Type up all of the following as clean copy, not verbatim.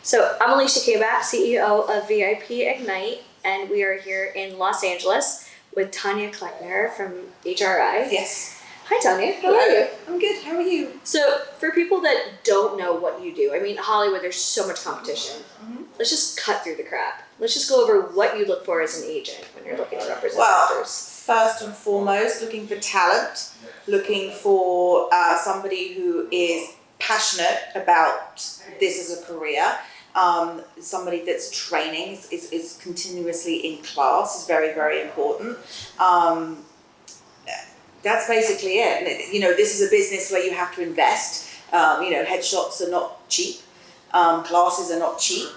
So I'm Alycia Kaback, CEO of VIP Ignite, and we are here in Los Angeles with Tanya Kleckner from HRI. Yes. Hi Tanya, how are you? I'm good, how are you? So for people that don't know what you do, I mean, Hollywood, there's so much competition. Mm-hmm. Let's just cut through the crap. Let's just go over what you look for as an agent when you're looking to represent actors. First and foremost, looking for talent, looking for somebody who is passionate about this as a career. Somebody that's training, is continuously in class is very, very important. That's basically it. And, this is a business where you have to invest. Headshots are not cheap. Classes are not cheap.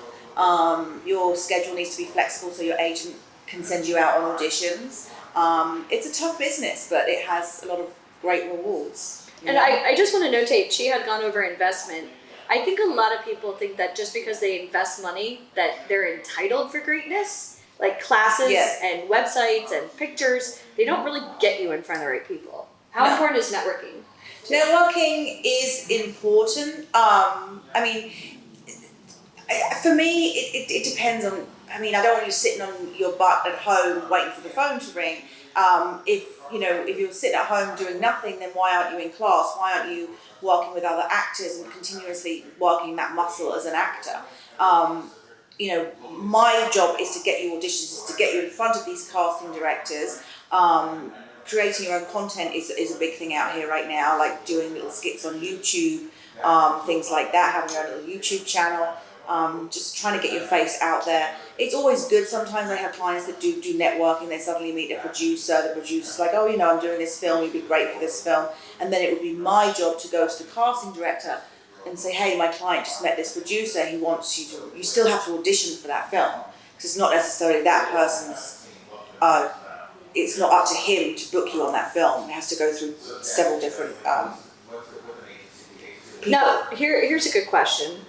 Your schedule needs to be flexible so your agent can send you out on auditions. It's a tough business, but it has a lot of great rewards. And I just want to notate, she had gone over investment. I think a lot of people think that just because they invest money that they're entitled for greatness. Like classes and websites and pictures, they don't really get you in front of the right people. How important is networking? Networking is important. For me, it depends on, I don't want you sitting on your butt at home waiting for the phone to ring. If you're sitting at home doing nothing, then why aren't you in class? Why aren't you working with other actors and continuously working that muscle as an actor? My job is to get you auditions, is to get you in front of these casting directors. Creating your own content is a big thing out here right now, like doing little skits on YouTube, things like that, having your own little YouTube channel, just trying to get your face out there. It's always good. Sometimes I have clients that do networking. They suddenly meet a producer. The producer's like, oh, I'm doing this film. You'd be great for this film. And then it would be my job to go to the casting director and say, hey, my client just met this producer. He wants you to, you still have to audition for that film. Because it's not necessarily that person's, it's not up to him to book you on that film. It has to go through several different people. Now, here's a good question.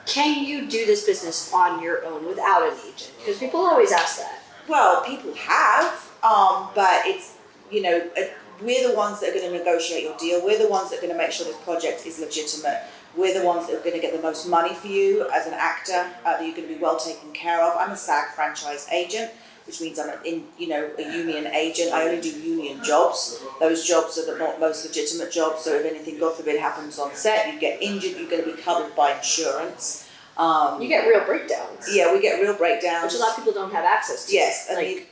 Can you do this business on your own without an agent? Because people always ask that. Well, people have, but it's, we're the ones that are going to negotiate your deal. We're the ones that are going to make sure this project is legitimate. We're the ones that are going to get the most money for you as an actor, that you're going to be well taken care of. I'm a SAG franchise agent, which means I'm a union agent. I only do union jobs. Those jobs are the most legitimate jobs. So if anything, God forbid, happens on set, you get injured, you're going to be covered by insurance. You get real breakdowns. Yeah, we get real breakdowns. Which a lot of people don't have access to. Yes.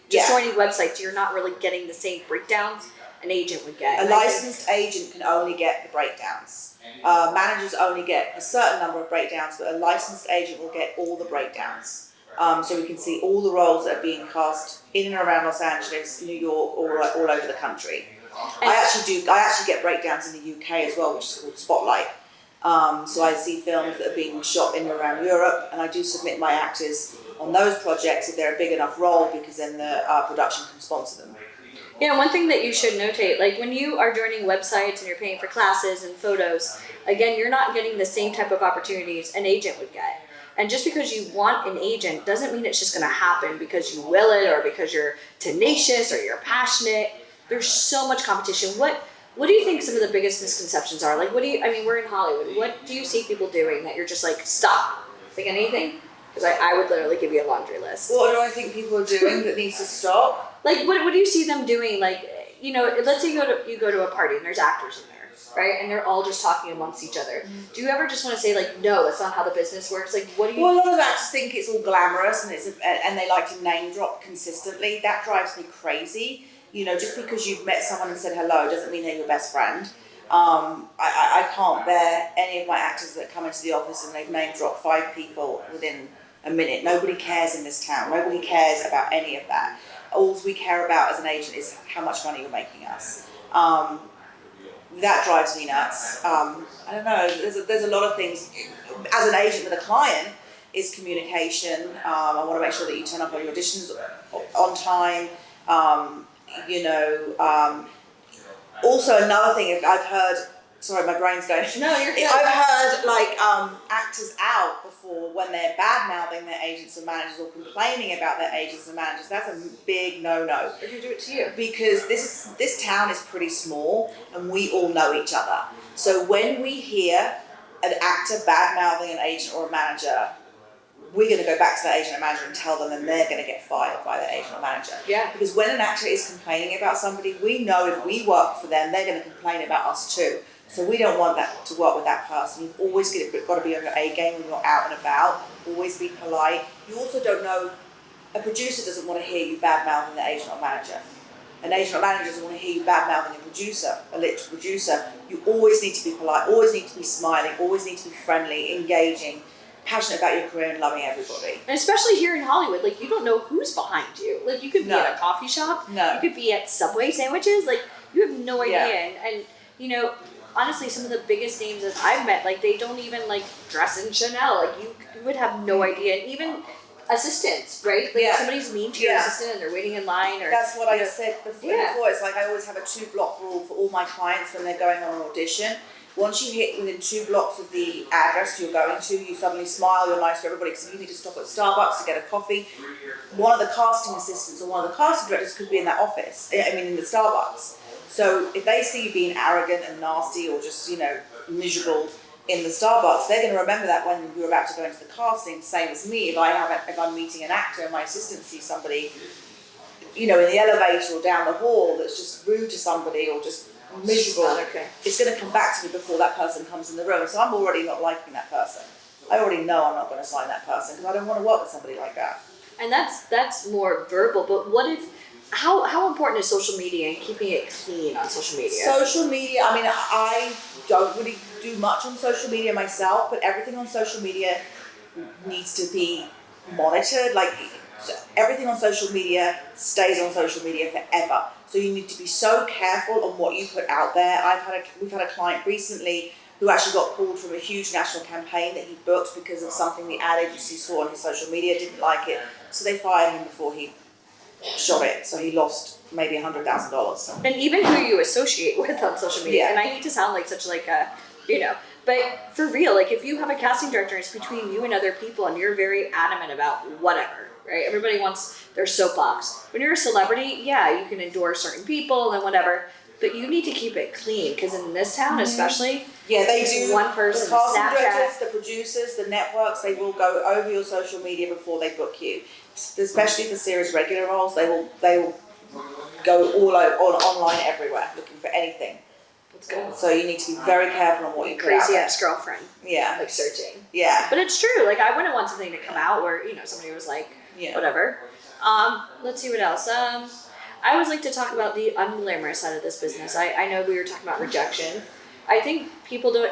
Just joining websites, you're not really getting the same breakdowns an agent would get. A licensed agent can only get the breakdowns. Managers only get a certain number of breakdowns, but a licensed agent will get all the breakdowns. So we can see all the roles that are being cast in and around Los Angeles, New York, or all over the country. I actually get breakdowns in the UK as well, which is called Spotlight. So I see films that are being shot in and around Europe, and I do submit my actors on those projects if they're a big enough role, because then the production can sponsor them. Yeah, one thing that you should notate, like when you are joining websites and you're paying for classes and photos, again, you're not getting the same type of opportunities an agent would get. And just because you want an agent doesn't mean it's just going to happen because you will it or because you're tenacious or you're passionate. There's so much competition. What do you think some of the biggest misconceptions are? Like, we're in Hollywood. What do you see people doing that you're just like, stop? Like anything? Because I would literally give you a laundry list. What do I think people are doing that needs to stop? Like, what do you see them doing? Like, let's say you go to a party and there's actors in there, right? And they're all just talking amongst each other. Mm-hmm. Do you ever just want to say, like, no, that's not how the business works? Like, what do you... Well, a lot of actors think it's all glamorous and they like to name drop consistently. That drives me crazy. Just because you've met someone and said hello doesn't mean they're your best friend. I can't bear any of my actors that come into the office and they've name dropped 5 people within a minute. Nobody cares in this town. Nobody cares about any of that. All we care about as an agent is how much money you're making us. That drives me nuts. I don't know. There's a lot of things. As an agent with a client, is communication. I want to make sure that you turn up on your auditions on time. Also, another thing I've heard. Sorry, my brain's going. No, you're good. I've heard actors out before when they're bad-mouthing their agents and managers or complaining about their agents and managers. That's a big no-no. They can do it to you. Because this town is pretty small and we all know each other. So when we hear an actor bad-mouthing an agent or a manager, we're going to go back to that agent or manager and tell them, and they're going to get fired by the agent or manager. Yeah. Because when an actor is complaining about somebody, we know if we work for them, they're going to complain about us too. So we don't want that to work with that person. You've always got to be on your A game when you're out and about. Always be polite. You also don't know, a producer doesn't want to hear you bad mouthing the agent or manager. An agent or manager doesn't want to hear you bad mouthing a producer, a lit producer. You always need to be polite. Always need to be smiling. Always need to be friendly, engaging, passionate about your career and loving everybody. And especially here in Hollywood, like, you don't know who's behind you. Like, you could be at a coffee shop. No. You could be at Subway sandwiches. Like, you have no idea. Yeah. And, you know, honestly, some of the biggest names that I've met, like, they don't even, like, dress in Chanel. Like, you would have no idea. And even assistants, right? Like, if somebody's mean to your assistant and they're waiting in line, or... That's what I said before. It's like I always have a 2-block rule for all my clients when they're going on an audition. Once you hit within 2 blocks of the address you're going to, you suddenly smile, you're nice to everybody, because you need to stop at Starbucks to get a coffee. One of the casting assistants or one of the casting directors could be in that office, in the Starbucks. So if they see you being arrogant and nasty or just, miserable in the Starbucks, they're going to remember that when you're about to go into the casting. Same as me, if I'm meeting an actor and my assistant sees somebody, in the elevator or down the hall that's just rude to somebody or just miserable, it's going to come back to me before that person comes in the room. So I'm already not liking that person. I already know I'm not going to sign that person because I don't want to work with somebody like that. And that's more verbal, but what if, how important is social media and keeping it clean on social media? Social media, I mean, I don't really do much on social media myself, but everything on social media needs to be monitored. Like, everything on social media stays on social media forever. So you need to be so careful on what you put out there. We've had a client recently who actually got pulled from a huge national campaign that he booked because of something the ad agency saw on his social media, didn't like it. So they fired him before he shot it. So he lost maybe $100,000. And even who you associate with on social media. And I hate to sound like such like a, but for real, like, if you have a casting director, it's between you and other people and you're very adamant about whatever, right? Everybody wants their soapbox. When you're a celebrity, yeah, you can endorse certain people and whatever, but you need to keep it clean, because in this town especially, they do. One person, the casting Snapchat, directors, the producers, the networks, they will go over your social media before they book you. Especially for series regular roles, they will go all over, online everywhere looking for anything. Let's go. So you need to be very careful on what you put out Crazy there. ex-girlfriend. Yeah. Like, searching. Yeah. But it's true. Like, I wouldn't want something to come out where, somebody was like, whatever. Let's see what else. I always like to talk about the unglamorous side of this business. I know we were talking about rejection. I think people don't,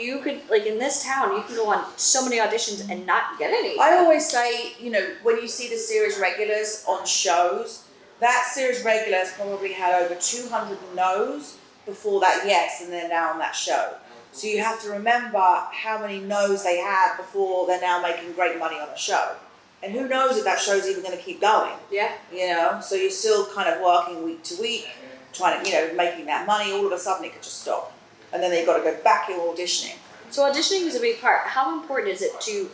you could, in this town, you can go on so many auditions and not get any. I always say, when you see the series regulars on shows, that series regular has probably had over 200 no's before that yes, and they're now on that show. So you have to remember how many no's they had before they're now making great money on a show. And who knows if that show's even going to keep going. Yeah. So you're still kind of working week to week, trying to, making that money. All of a sudden it could just stop. And then they've got to go back in auditioning. So auditioning is a big part. How important is it to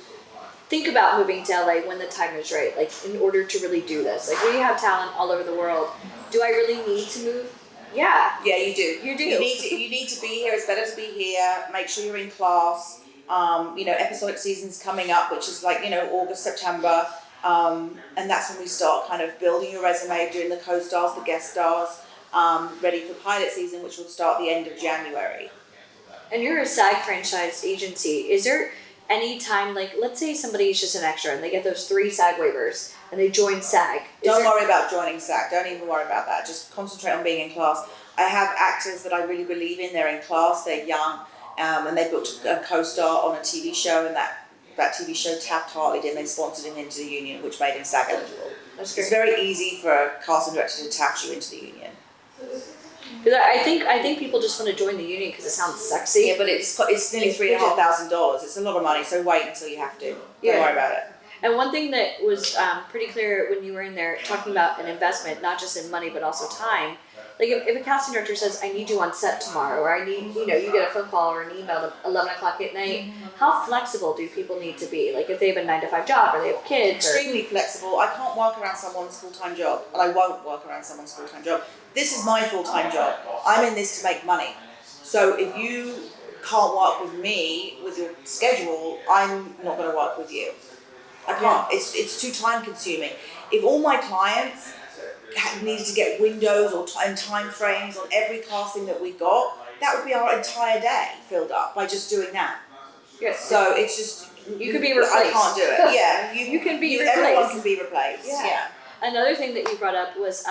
think about moving to LA when the time is right, in order to really do this? We have talent all over the world. Do I really need to move? Yeah. Yeah, you do. You do. You need to be here. It's better to be here. Make sure you're in class. Episodic season's coming up, which is August, September. And that's when we start kind of building your resume, doing the co-stars, the guest stars, ready for pilot season, which will start the end of January. And you're a SAG franchise agency. Is there any time, let's say somebody's just an extra and they get those 3 SAG waivers and they join SAG. Don't worry about joining SAG. Don't even worry about that. Just concentrate on being in class. I have actors that I really believe in. They're in class. They're young. And they booked a co-star on a TV show, and that TV show Taft-Hartley did, and they sponsored him into the union, which made him SAG eligible. That's great. It's very easy for a casting director to taft you into the union. Because I think people just want to join the union because it sounds sexy. Yeah, but it's nearly $3,500. It's a lot of money, so wait until you have to. Don't worry about it. And one thing that was pretty clear when you were in there talking about an investment, not just in money but also time. If a casting director says, I need you on set tomorrow, or I need, you get a phone call or an email at 11 o'clock at night, how flexible do people need to be? If they have a 9-to-5 job or they have kids? Extremely flexible. I can't work around someone's full-time job, and I won't work around someone's full-time job. This is my full-time job. I'm in this to make money. So if you can't work with me, with your schedule, I'm not going to work with you. I can't. It's too time consuming. If all my clients needed to get windows and time frames on every casting that we got, that would be our entire day filled up by just doing that. Yes. So it's just you can be replaced. I can't do it. Yeah, you can be replaced. Everyone can be replaced. Yeah. Another thing that you brought up was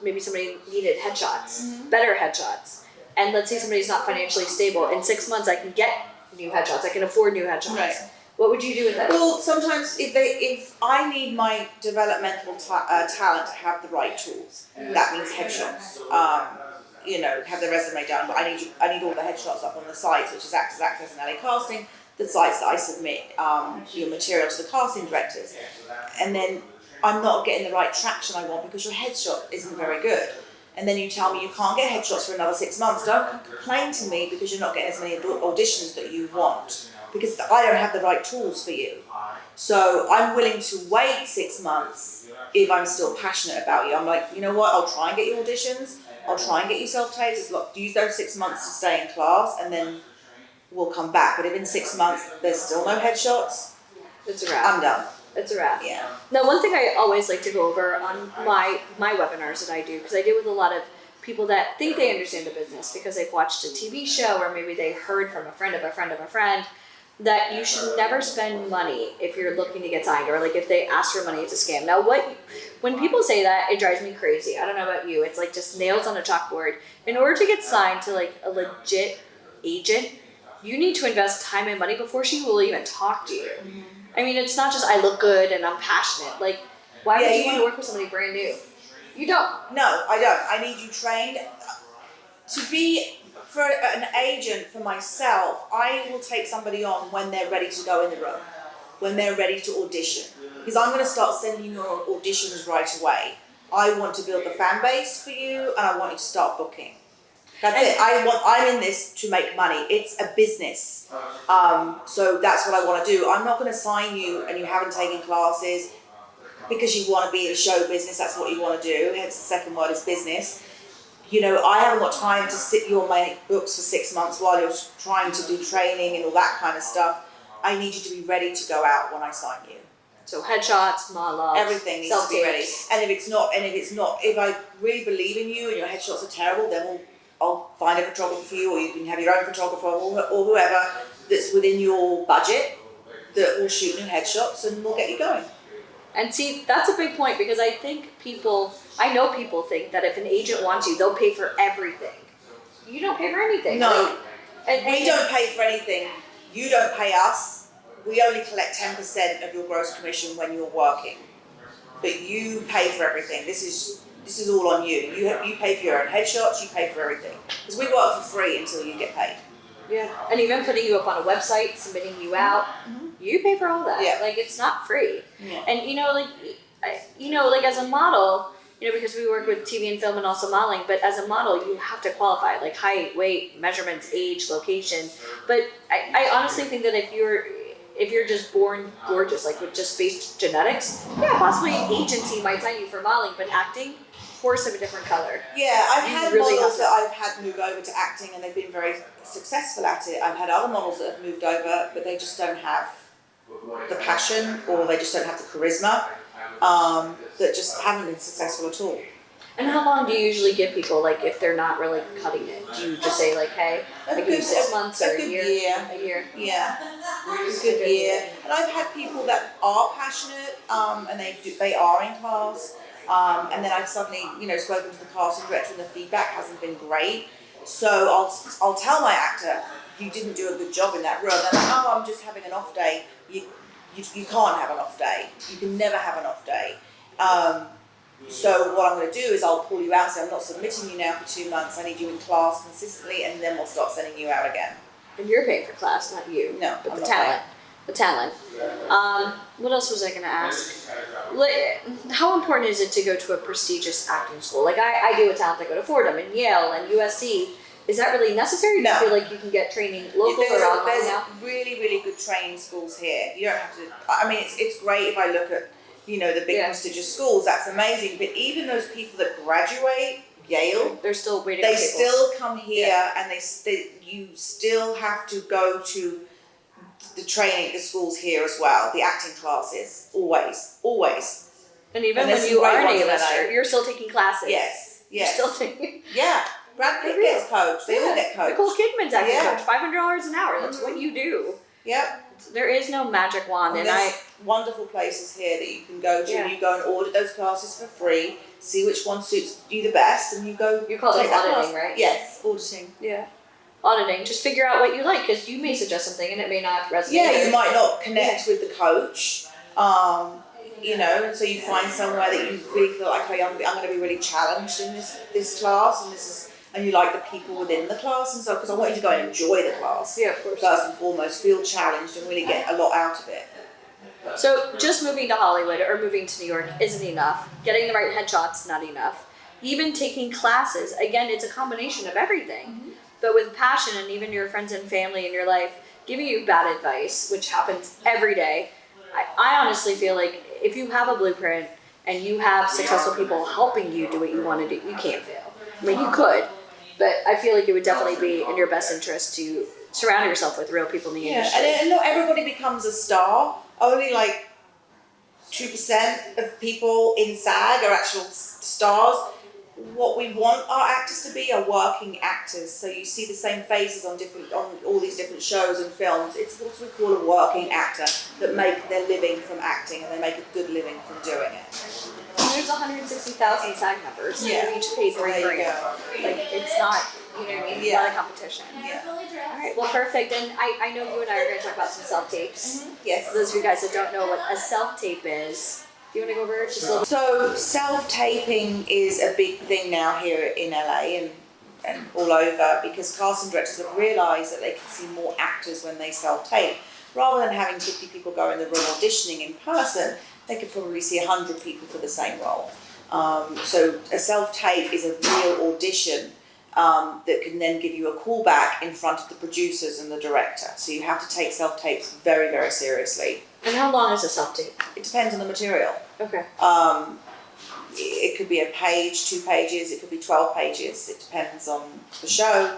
maybe somebody needed headshots, better headshots. And let's say somebody's not financially stable. In 6 months, I can get new headshots. I can afford new headshots. Right. What would you do with that? Well, sometimes if I need my developmental talent to have the right tools, that means headshots. Have the resume done, but I need all the headshots up on the sites, which is Actors Access and LA Casting, the sites that I submit your material to the casting directors, and then I'm not getting the right traction I want because your headshot isn't very good. And then you tell me you can't get headshots for another 6 months. Don't complain to me because you're not getting as many auditions that you want, because I don't have the right tools for you. So I'm willing to wait 6 months if I'm still passionate about you. I'm like, you know what, I'll try and get you auditions, I'll try and get you self-tapes, use those 6 months to stay in class, and then we'll come back. But if in 6 months there's still no headshots, it's a wrap. I'm done. It's a wrap. Yeah. Now, one thing I always like to go over on my webinars that I do, because I deal with a lot of people that think they understand the business because they've watched a TV show or maybe they heard from a friend of a friend of a friend, that you should never spend money if you're looking to get signed, or like if they ask for money, it's a scam. Now, when people say that, it drives me crazy. I don't know about you. It's like just nails on a chalkboard. In order to get signed to like a legit agent, you need to invest time and money before she will even talk to you. Mm-hmm. I mean, it's not just I look good and I'm passionate. Like, why would you want to work with somebody brand new? You don't. No, I don't. I need you trained. For an agent, for myself, I will take somebody on when they're ready to go in the room, when they're ready to audition. Because I'm going to start sending you auditions right away. I want to build the fan base for you, and I want you to start booking. That's it. I'm in this to make money. It's a business. So that's what I want to do. I'm not going to sign you and you haven't taken classes because you want to be in the show business. That's what you want to do. Hence the second word is business. I haven't got time to sit you on my books for 6 months while you're trying to do training and all that kind of stuff. I need you to be ready to go out when I sign you. So headshots, monologues, everything needs to be ready. And if I really believe in you and your headshots are terrible, then I'll find a photographer for you, or you can have your own photographer or whoever that's within your budget that will shoot new headshots and we'll get you going. And see, that's a big point, because I know people think that if an agent wants you, they'll pay for everything. You don't pay for anything. No, we don't pay for anything. You don't pay us. We only collect 10% of your gross commission when you're working. But you pay for everything. This is all on you. You pay for your own headshots, you pay for everything. Because we work for free until you get paid. Yeah. And even putting you up on a website, submitting you out, you pay for all that. Yeah. Like, it's not free. Yeah. And as a model, because we work with TV and film and also modeling, but as a model, you have to qualify, like height, weight, measurements, age, location. But I honestly think that if you're just born gorgeous, like with just based genetics, yeah, possibly an agency might sign you for modeling, but acting, horse of a different color. Yeah, I've had models that I've had move over to acting and they've been very successful at it. I've had other models that have moved over, but they just don't have the passion, or they just don't have the charisma, that just haven't been successful at all. And how long do you usually give people, like, if they're not really cutting it? Do you just say, like, hey, I give you 6 months or a year? A year. Yeah, a good year. And I've had people that are passionate, and they are in class, and then I've suddenly, spoken to the casting director and the feedback hasn't been great. So I'll tell my actor, you didn't do a good job in that role. They're like, oh, I'm just having an off day. You can't have an off day. You can never have an off day. So what I'm going to do is I'll pull you out and say, I'm not submitting you now for 2 months. I need you in class consistently, and then we'll start sending you out again. And you're paying for class, not you. No, but I'm the not talent. paying. The talent. What else was I going to ask? How important is it to go to a prestigious acting school? Like I deal with talent that go to Fordham and Yale and USC. Is that really necessary? No. Do you feel like you can get training local or online now? There's really, really good training schools here. You don't have to. I mean, it's great if I look at the big prestigious schools. That's amazing. But even those people that graduate Yale, they're still waiting. They still come here, and you still have to go to the training, the schools here as well, the acting classes, always. And even And there's when some you are great an ones in A-lister, LA. you're still taking classes. Yes. You're still taking. Yeah. Brad Pitt gets coached. They all get coached. Nicole Kidman's acting Yeah. coach, $500 an hour. That's what you do. Yep. There is no magic wand, And there's wonderful places here that you can go to. Yeah. And you go and order those classes for free. See which one suits you the best, and you go. You call it take that auditing, class. right? Yes, auditing. Yeah. Auditing. Just figure out what you like, because you may suggest something and it may not resonate. Yeah, you might not connect with the coach. You know, and so you find somewhere that you really feel like, okay, I'm going to be really challenged in this class, and you like the people within the class, and so because I want you to go and enjoy the class. Yeah, of course. First and foremost, feel challenged and really get a lot out of it. So just moving to Hollywood or moving to New York isn't enough. Getting the right headshots, not enough. Even taking classes, again, it's a combination of everything. Mm-hmm. But with passion and even your friends and family in your life giving you bad advice, which happens every day, I honestly feel like if you have a blueprint and you have successful people helping you do what you want to do, you can't fail. I mean, you could, but I feel like it would definitely be in your best interest to surround yourself with real people in the industry. And not everybody becomes a star. Only like 2% of people in SAG are actual stars. What we want our actors to be are working actors. So you see the same faces on all these different shows and films. It's what we call a working actor that make their living from acting, and they make a good living from doing it. And there's 160,000 SAG members. So Yeah. you each paid $3 There you grand. go. Like, it's not, you know what I mean? It's not a competition. Yeah. All right, well, perfect. And I know you and I are going to talk about some self-tapes. Mm-hmm. Yes. For those of you guys that don't know what a self-tape is, do you want to go over it just a little? So self-taping is a big thing now here in LA and all over, because casting directors have realised that they can see more actors when they self-tape. Rather than having 50 people go in the room auditioning in person, they could probably see 100 people for the same role. So a self-tape is a real audition that can then give you a callback in front of the producers and the director. So you have to take self-tapes very, very seriously. And how long is a self-tape? It depends on the material. Okay. It could be a page, 2 pages, it could be 12 pages. It depends on the show.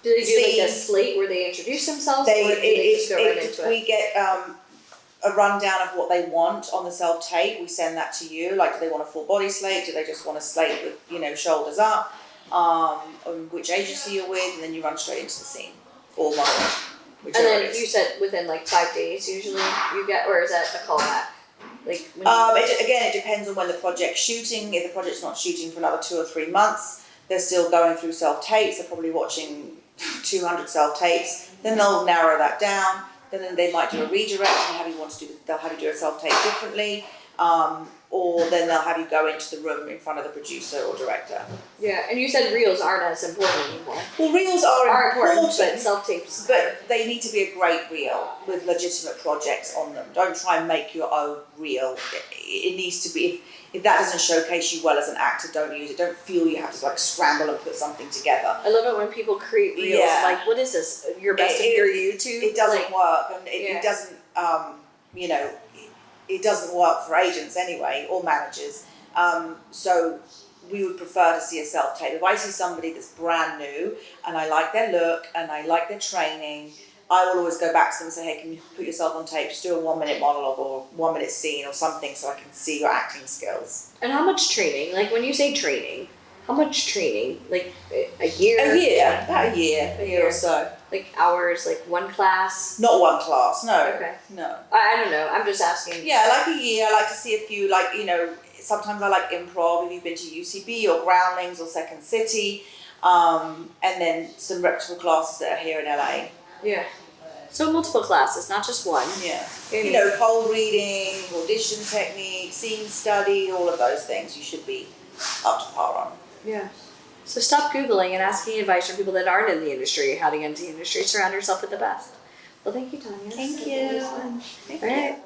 Do they do like a slate where they introduce themselves, or do they just go right into it? We get a rundown of what they want on the self-tape. We send that to you. Like, do they want a full body slate? Do they just want a slate with, shoulders up? Which agency you're with, and then you run straight into the scene. Or one. And then you said within like 5 days usually you get, or is that a callback? Like when it depends on when the project's shooting. If the project's not shooting for another 2 or 3 months, they're still going through self-tapes. They're probably watching 200 self-tapes. Then they'll narrow that down. Then they might do a redirect and they'll have you do a self-tape differently. Or then they'll have you go into the room in front of the producer or director. Yeah, and you said reels aren't as important anymore. Well, reels are important, but self-tapes. But they need to be a great reel with legitimate projects on them. Don't try and make your own reel. It needs to be, if that doesn't showcase you well as an actor, don't use it. Don't feel you have to like scramble and put something together. I love it when people create reels. Yeah. Like, what is this? Your best of your YouTube? It doesn't work, and it doesn't, it doesn't work for agents anyway, or managers. So we would prefer to see a self-tape. If I see somebody that's brand new and I like their look and I like their training, I will always go back to them and say, hey, can you put yourself on tape? Just do a 1-minute monologue or 1-minute scene or something so I can see your acting skills. And how much training? Like, when you say training, how much training? Like a year? About a year or so. Like hours, like one class? Not one class, no. Okay. No. I don't know, I'm just asking. Yeah, like a year. I like to see a few, sometimes I like improv, if you've been to UCB or Groundlings or Second City, and then some reputable classes that are here in LA. Yeah. So multiple classes, not just one. Yeah. Cold reading, audition technique, scene study, all of those things you should be up to par on. Yeah. So stop Googling and asking advice from people that aren't in the industry, how to get into the industry. Surround yourself with the best. Well, thank you, Tanya. Thank you. All right.